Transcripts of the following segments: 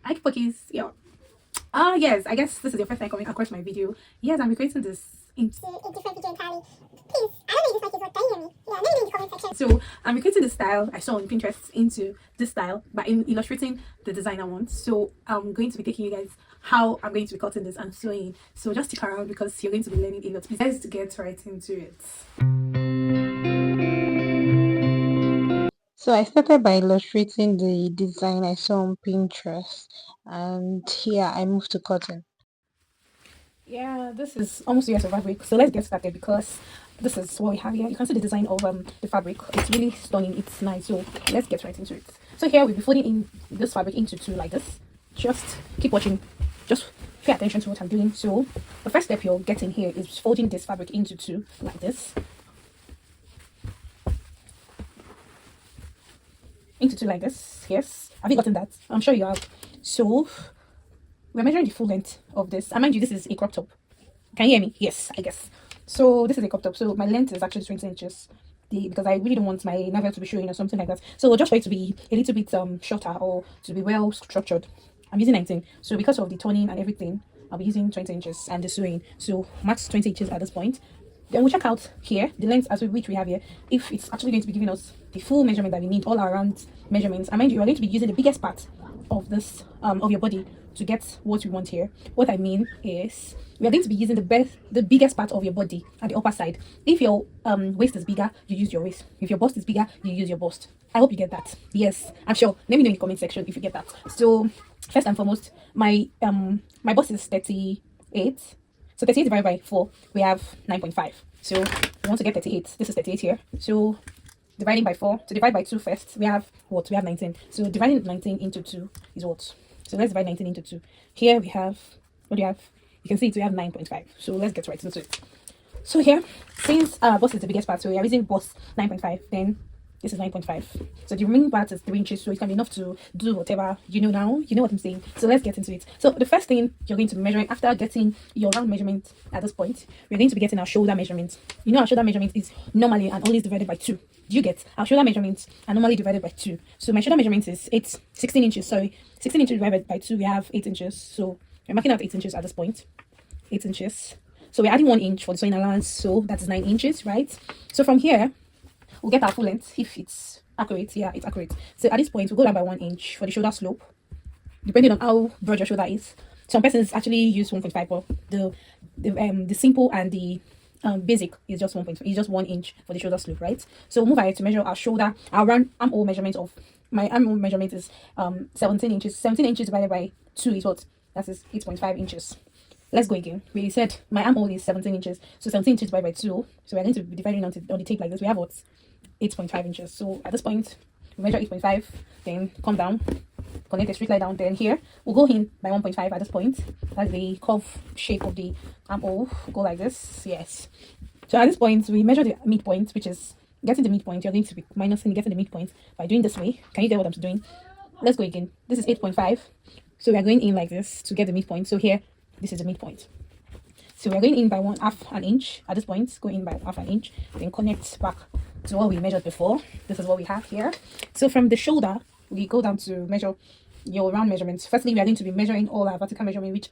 Hi, Pokis. Yeah. Yes, I guess this is your first time coming across my video. Yes, I'm recreating this into a different video entirely. Please, I don't know if this mic is what, can you hear me? Yeah, let me know in the comment section. So I'm recreating the style I saw on Pinterest into this style by illustrating the design I want. So I'm going to be taking you guys how I'm going to be cutting this and sewing. So just stick around because you're going to be learning a lot. Let's get right into it. So I started by illustrating the design I saw on Pinterest, and here I moved to cotton. Yeah, this is almost years of fabric. So let's get started because this is what we have here. You can see the design of the fabric. It's really stunning. It's nice. So let's get right into it. So here we'll be folding in this fabric into two like this. Just keep watching. Just pay attention to what I'm doing. So the first step you're getting here is folding this fabric into two like this. Into two like this. Yes. Have you gotten that? I'm sure you have. So we're measuring the full length of this. And mind you, this is a crop top. Can you hear me? Yes, I guess. So this is a crop top. So my length is actually 20 inches. Because I really don't want my navel to be showing or something like that. So just for it to be a little bit shorter or to be well structured, I'm using 19. So because of the turning and everything, I'll be using 20 inches and the sewing. So max 20 inches at this point. Then we'll check out here the length which we have here, if it's actually going to be giving us the full measurement that we need, all around measurements. And mind you are going to be using the biggest part of this of your body to get what we want here. What I mean is we are going to be using the biggest part of your body at the upper side. If your waist is bigger, you use your waist. If your bust is bigger, you use your bust. I hope you get that. Yes, I'm sure. Let me know in the comment section if you get that. So first and foremost, my bust is 38. So 38 divided by 4, we have 9.5. So we want to get 38. This is 38 here. So dividing by 4, to divide by 2 first, we have what? We have 19. So dividing 19 into 2 is what? So let's divide 19 into 2. Here we have, what do you have? You can see it, we have 9.5. So let's get right into it. So here, since bust is the biggest part, so we are using bust 9.5, then this is 9.5. So the remaining part is 3 inches, so it can be enough to do whatever you know now. You know what I'm saying. So let's get into it. So the first thing you're going to be measuring after getting your round measurement at this point, we're going to be getting our shoulder measurement. You know our shoulder measurement is normally and always divided by 2. Do you get? Our shoulder measurements are normally divided by 2. So my shoulder measurement is 16 inches. Sorry, 16 inches divided by 2, we have 8 inches. So we're marking out 8 inches at this point. 8 inches. So we're adding 1 inch for the sewing allowance, so that's 9 inches, right? So from here, we'll get our full length if it's accurate. Yeah, it's accurate. So at this point, we'll go down by 1 inch for the shoulder slope, depending on how broad your shoulder is. Some persons actually use 1.5, but the simple and the basic is just 1.5. It's just 1 inch for the shoulder slope, right? So we'll move ahead to measure our shoulder. Our round armhole measurement of my armhole measurement is 17 inches. 17 inches divided by 2 is what? That is 8.5 inches. Let's go again. We said my armhole is 17 inches. So 17 inches divided by 2. So we're going to be dividing on the tape like this. We have what? 8.5 inches. So at this point, we measure 8.5, then come down, connect a straight line down. Then here, we'll go in by 1.5 at this point. That's the curve shape of the armhole. We'll go like this. Yes. So at this point, we measure the midpoint, which is getting the midpoint. You're going to be minusing getting the midpoint by doing this way. Can you get what I'm doing? Let's go again. This is 8.5. So we are going in like this to get the midpoint. So here, this is the midpoint. So we're going in by half an inch at this point. Go in by half an inch, then connect back to what we measured before. This is what we have here. So from the shoulder, we go down to measure your round measurements. Firstly, we are going to be measuring all our vertical measurement, which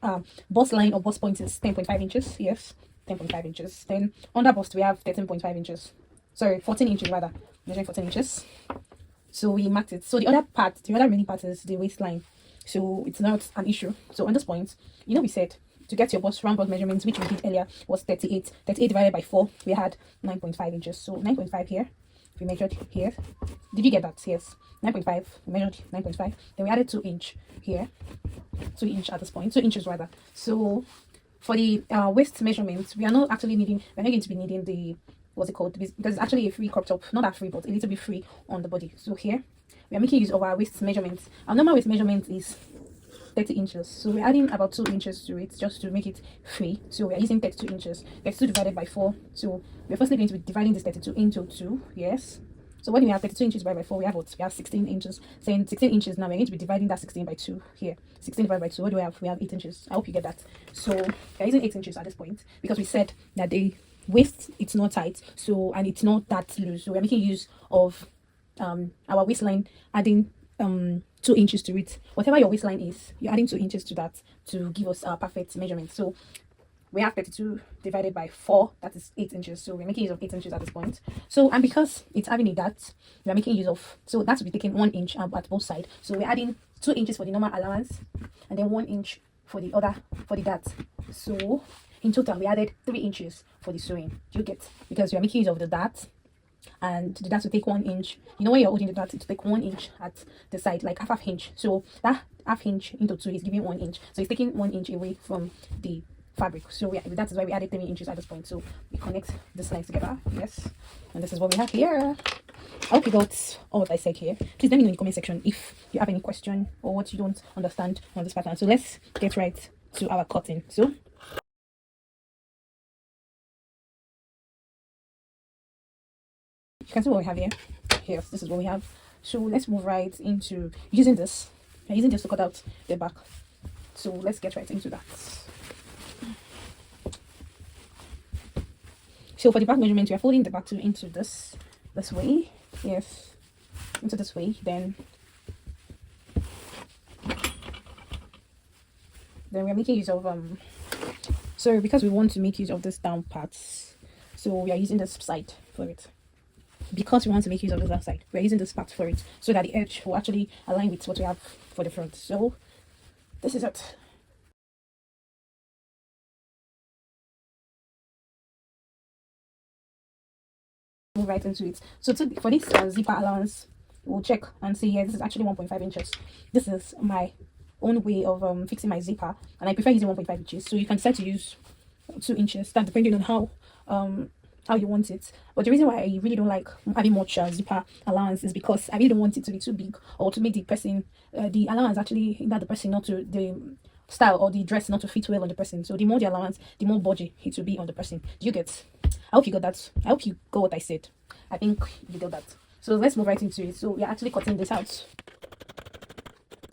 bust line or bust point is 10.5 inches. Yes, 10.5 inches. Then under bust, we have 13.5 inches. Sorry, 14 inches rather. Measuring 14 inches. So we marked it. So the other remaining part is the waistline. So it's not an issue. So on this point, you know, we said to get your round bust measurements, which we did earlier, was 38. 38 divided by 4, we had 9.5 inches. So 9.5 here, we measured here. Did you get that? Yes. 9.5, we measured 9.5. Then we added 2 inch here. 2 inch at this point, 2 inches rather. So for the waist measurements, we're not going to be needing the, what's it called? Because it's actually a free crop top, not that free, but a little bit free on the body. So here, we are making use of our waist measurements. Our normal waist measurement is 30 inches. So we're adding about 2 inches to it just to make it free. So we're using 32 inches. 32 divided by 4. So we're firstly going to be dividing this 32 into 2. Yes. So when we have 32 inches divided by 4, we have what? We have 16 inches. Saying 16 inches now, we're going to be dividing that 16 by 2 here. 16 divided by 2, what do we have? We have 8 inches. I hope you get that. So we're using 8 inches at this point because we said that the waist, it's not tight. So, and it's not that loose. So we're making use of our waistline, adding 2 2 inches to it. Whatever your waistline is, you're adding 2 inches to that to give us our perfect measurement. So we have 32 divided by 4, that is 8 inches. So we're making use of 8 inches at this point. So, and because it's having a dart, we are making use of, so that's will be taking 1 inch at both sides. So we're adding 2 inches for the normal allowance and then 1 inch for the other, for the dart. So in total we added 3 inches for the sewing. Do you get? Because we are making use of the dart, and the dart will take 1 inch. You know, when you're holding the dart, it will take 1 inch at the side, like half inch. So that half inch into 2 is giving 1 inch. So it's taking 1 inch away from the fabric. So yeah, that is why we added 3 inches at this point. So we connect this lines together. Yes, and this is what we have here. I hope you got all what I said here. Please let me know in the comment section if you have any question or what you don't understand on this pattern. So let's get right to our cutting. So you can see what we have here. Yes, this is what we have. So let's move right into using this. We're using this to cut out the back. So let's get right into that. So for the back measurement, we are folding the back two into this way. Yes, into this way. Then we are making use of so because we want to make use of this down parts, so we are using this side for it. Because we want to make use of this outside, we're using this part for it, so that the edge will actually align with what we have for the front. So this is it. Move right into it. So for this zipper allowance, we'll check and see. Yeah, this is actually 1.5 inches. This is my own way of fixing my zipper, and I prefer using 1.5 inches. So you can decide to use 2 inches, that depending on how you want it. But the reason why I really don't like having much zipper allowance is because I really don't want it to be too big, or to make the person the allowance actually that the person, not to the style or the dress not to fit well on the person. So the more the allowance, the more budget it will be on the person. Do you get? I hope you got that. I hope you got what I said. I think you got that. So let's move right into it. So we are actually cutting this out.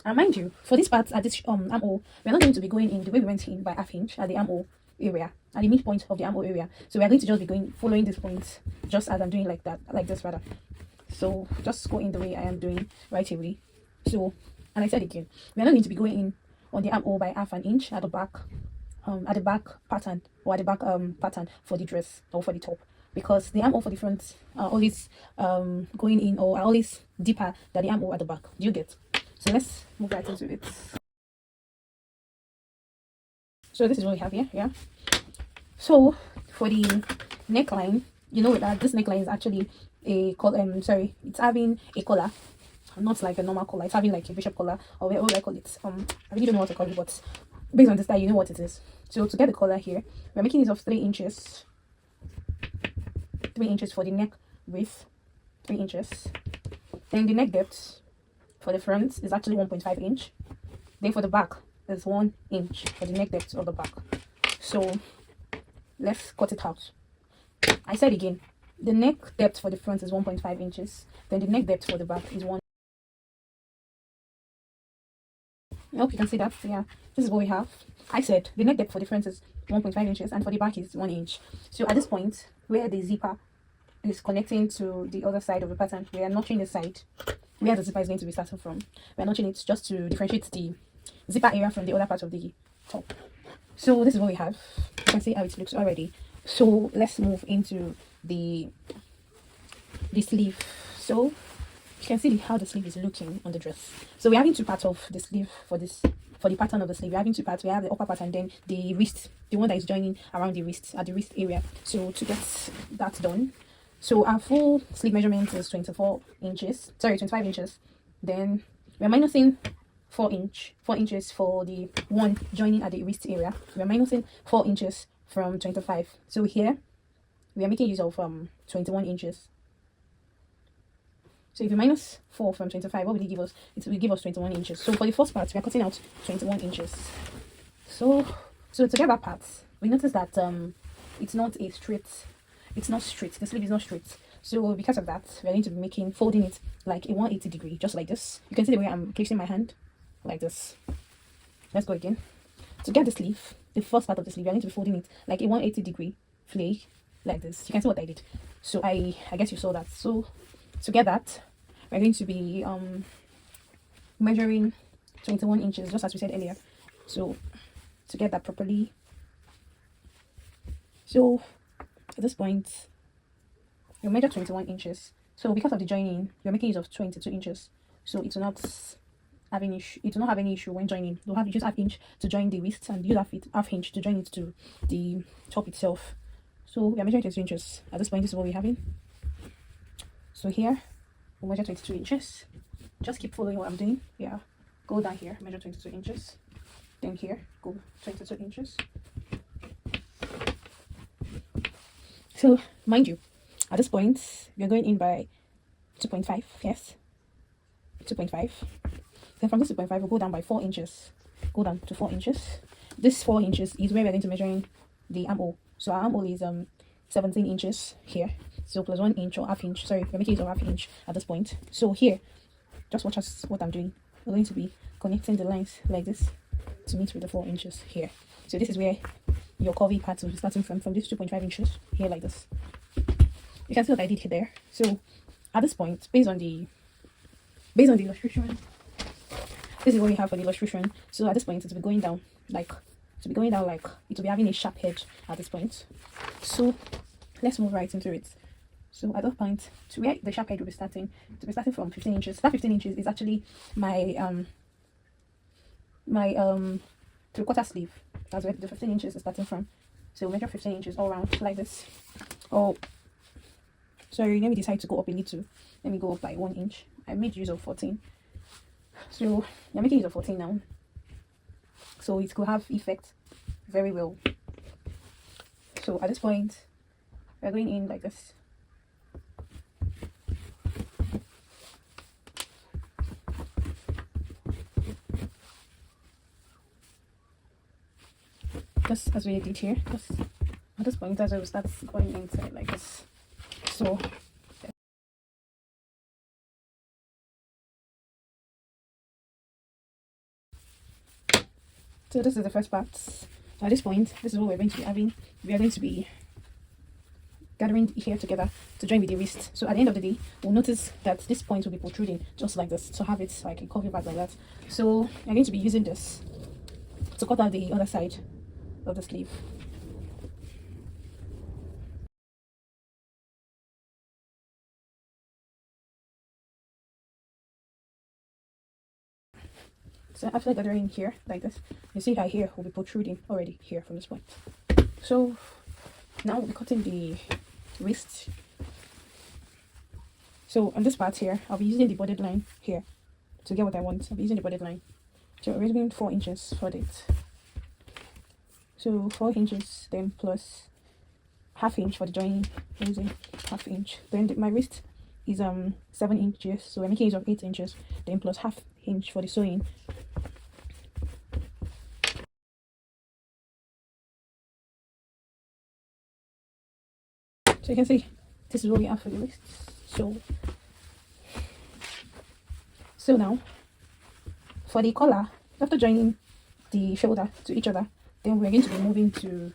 And mind you, for this part at this armhole, we're not going to be going in the way we went in by half inch at the armhole area, at the midpoint of the armhole area. So we are going to just be going following this point, just as I'm doing, like that, like this rather. So just go in the way I am doing right away. So, and I said again, we are not going to be going in on the armhole by half an inch at the back pattern, or at the back pattern for the dress or for the top, because the armhole for the front are always going in, or are always deeper than the armhole at the back. Do you get? So let's move right into it. So this is what we have here. Yeah, so for the neckline, you know that this neckline is actually a sorry, it's having a collar, not like a normal collar. It's having like a bishop collar, or what do I call it? I really don't know what to call it, but based on the style, you know what it is. So to get the collar here, we're making use of 3 inches. 3 inches for the neck width, 3 inches. Then the neck depth for the front is actually 1.5 inch. Then for the back is 1 inch for the neck depth of the back. So let's cut it out. I said again, the neck depth for the front is 1.5 inches. Then the neck depth for the back is 1. I hope you can see that. Yeah, this is what we have. I said the neck depth for the front is 1.5 inches and for the back is 1 inch. So at this point, where the zipper is connecting to the other side of the pattern, we are notching the side where the zipper is going to be starting from. We are notching it just to differentiate the zipper area from the other part of the top. So this is what we have. You can see how it looks already. So let's move into the sleeve. So you can see how the sleeve is looking on the dress. So we're having two parts of the sleeve for the pattern of the sleeve. We're having two parts. We have the upper part and then the wrist, the one that is joining around the wrist, at the wrist area. So to get that done, so our full sleeve measurement is 25 inches. Then we're minusing 4 inches for the one joining at the wrist area. We're minusing 4 inches from 25. So here we are making use of 21 inches. So if you minus 4 from 25, what will it give us? It will give us 21 inches. So for the first part, we are cutting out 21 inches. So to get that part, we notice that it's not straight. The sleeve is not straight. So because of that, we're going to be folding it like a 180 degree, just like this. You can see the way I'm placing my hand, like this. Let's go again. To get the sleeve, the first part of the sleeve, we're going to be folding it like a 180 degree flake, like this. You can see what I did. So I guess you saw that. So to get that, we're going to be measuring 21 inches, just as we said earlier. So to get that properly. So at this point, you measure 21 inches. So because of the joining, you're making use of 22 inches. So it will not have any issue. It will not have any issue when joining. You'll have just half inch to join the wrist and use half inch to join it to the top itself. So we are measuring 22 inches. At this point, this is what we're having. So here, we'll measure 22 inches. Just keep following what I'm doing. Yeah. Go down here, measure 22 inches. Then here, go 22 inches. So, mind you, at this point, we're going in by 2.5, yes, 2.5. Then from this 2.5, we'll go down by 4 inches. Go down to 4 inches. This 4 inches is where we're going to measure in the armhole. So our armhole is 17 inches here. So plus 1 inch or half inch. Sorry, we're making use of half inch at this point. So here, just watch us what I'm doing. We're going to be connecting the lines like this to meet with the 4 inches here. So this is where your curvy part will be starting from this 2.5 inches here like this. You can see what I did here there. So at this point, based on the illustration, this is what we have for the illustration. So at this point, it will be going down like it will be having a sharp edge at this point. So let's move right into it. So at that point, to where the sharp edge will be starting, to be starting from 15 inches. That 15 inches is actually my my 3/4 sleeve. That's where the 15 inches is starting from. So we'll measure 15 inches all around like this. Oh, sorry, let me decide to go up a little. Let me go up by 1 inch. I made use of 14. So I'm making use of 14 now. So it could have effect very well. So at this point, we're going in like this. Just as we did here. Just at this point, as we start going inside like this. So this is the first part. At this point, this is what we're going to be having. We are going to be gathering here together to join with the wrist. So at the end of the day, we'll notice that this point will be protruding just like this to have it like a curvy back like that. So I'm going to be using this to cut out the other side of the sleeve. So after gathering here like this, you see how here will be protruding already here from this point. So now we'll be cutting the wrist. So on this part here, I'll be using the budded line here to get what I want. I'll be using the budded line. So we're using 4 inches for it. So 4 inches, then plus half inch for the joining. Using half inch. Then my wrist is 7 inches, so we're making use of 8 inches. Then plus half inch for the sewing. So you can see this is what we have for the wrist. So now for the collar, after joining the shoulder to each other, then we're going to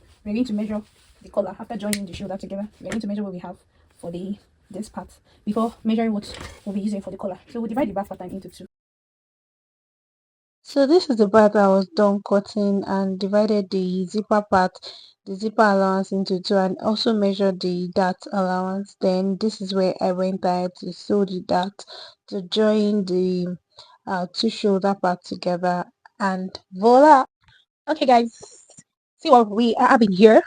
measure the collar. After joining the shoulder together, we're going to measure what we have for this part before measuring what we'll be using for the collar. So we'll divide the back pattern into 2. So this is the part I was done cutting and divided the zipper part, the zipper allowance into two, and also measured the dart allowance. Then this is where I went ahead to sew the dart to join the two shoulder part together, and voila. Okay guys, see what we are having here.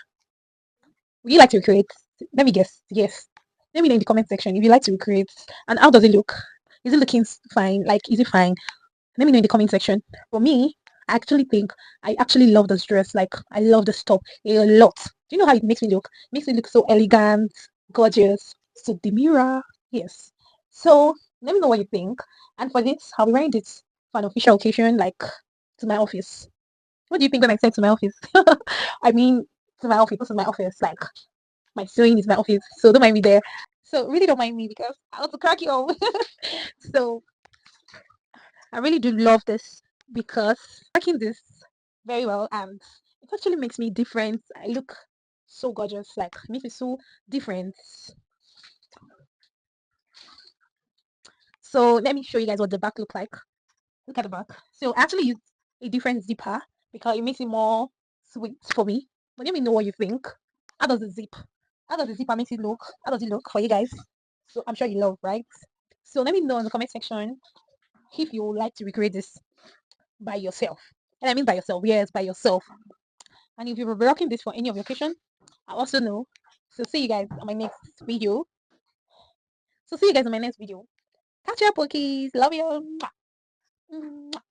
Would you like to recreate? Let me guess. Yes. Let me know in the comment section if you like to recreate, and how does it look? Is it looking fine? Like, is it fine? Let me know in the comment section. For me, I actually think I actually love this dress. Like, I love this top a lot. Do you know how it makes me look? It makes me look so elegant, gorgeous, so demure. Yes. So let me know what you think. And for this, I'll be wearing this for an official occasion, like to my office. What do you think when I said to my office? I mean, to my office. This is my office. Like, my sewing is my office. So don't mind me there. So really don't mind me because I want to crack you up. So I really do love this because liking this very well, and it actually makes me different. I look so gorgeous, like it makes me so different. So let me show you guys what the back look like. Look at the back. So I actually use a different zipper because it makes it more sweet for me. But let me know what you think. How does the zip? How does the zipper makes it look? How does it look for you guys? So I'm sure you love, right? So let me know in the comment section if you would like to recreate this by yourself. And I mean by yourself, yes, by yourself. And if you're rocking this for any of your occasion, I also know. So see you guys on my next video. So see you guys in my next video. Catch up, Pokies. Love you. Mwah. Mwah.